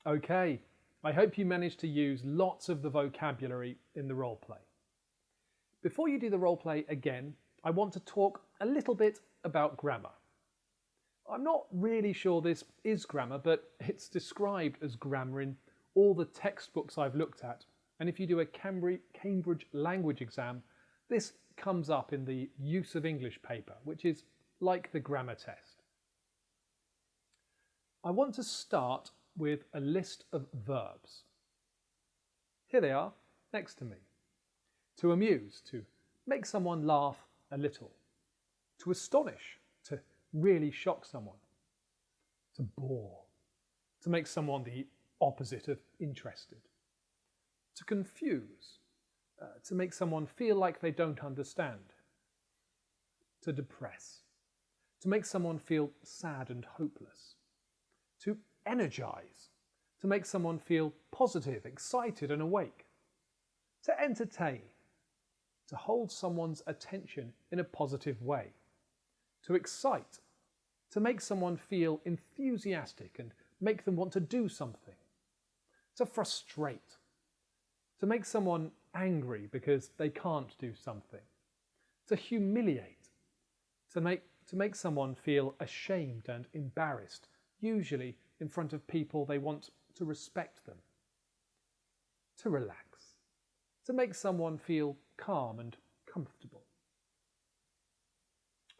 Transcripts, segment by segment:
Okay, I hope you managed to use lots of the vocabulary in the role play. Before you do the role play again, I want to talk a little bit about grammar. I'm not really sure this is grammar, but it's described as grammar in all the textbooks I've looked at. And if you do a Cambridge language exam, this comes up in the use of English paper, which is like the grammar test. I want to start with a list of verbs. Here they are, next to me. To amuse, to make someone laugh a little. To astonish, to really shock someone. To bore, to make someone the opposite of interested. To confuse, to make someone feel like they don't understand. To depress, to make someone feel sad and hopeless. To energize, to make someone feel positive, excited and awake. To entertain, to hold someone's attention in a positive way. To excite, to make someone feel enthusiastic and make them want to do something. To frustrate, to make someone angry because they can't do something. To humiliate, to make someone feel ashamed and embarrassed, usually in front of people they want to respect them. To relax, to make someone feel calm and comfortable.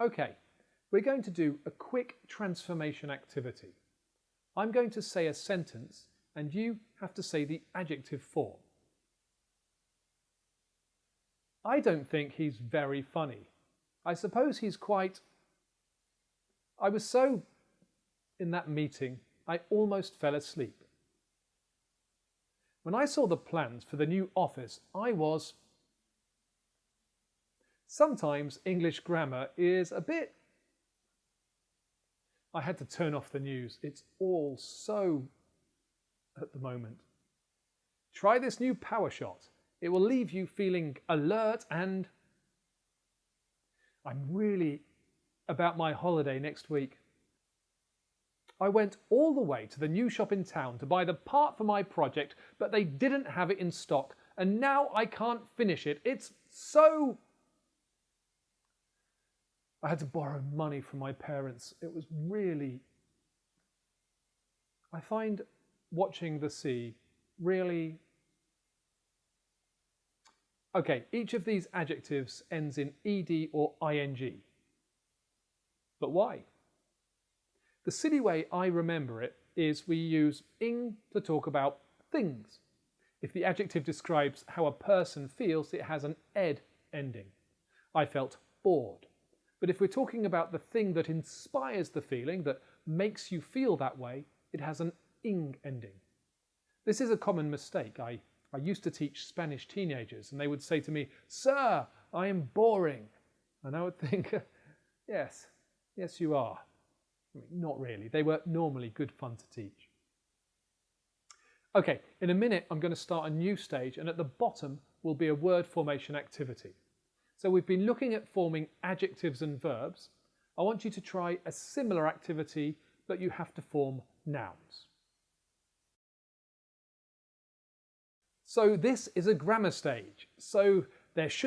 Okay, we're going to do a quick transformation activity. I'm going to say a sentence and you have to say the adjective form. I don't think he's very funny. I suppose he's quite... I was so in that meeting, I almost fell asleep. When I saw the plans for the new office, I was... Sometimes English grammar is a bit... I had to turn off the news. It's all so at the moment. Try this new PowerShot. It will leave you feeling alert and... I'm really about my holiday next week. I went all the way to the new shop in town to buy the part for my project, but they didn't have it in stock, and now I can't finish it. It's so... I had to borrow money from my parents. It was really... I find watching the sea really... Okay, each of these adjectives ends in ed or ing. But why? The silly way I remember it is we use ing to talk about things. If the adjective describes how a person feels, it has an ed ending. I felt bored. But if we're talking about the thing that inspires the feeling, that makes you feel that way, it has an ing ending. This is a common mistake. I used to teach Spanish teenagers and they would say to me, "Sir, I am boring." And I would think, yes you are. I mean, not really. They were normally good fun to teach. Okay, in a minute I'm going to start a new stage and at the bottom will be a word formation activity. So we've been looking at forming adjectives and verbs. I want you to try a similar activity, but you have to form nouns. So this is a grammar stage. So there should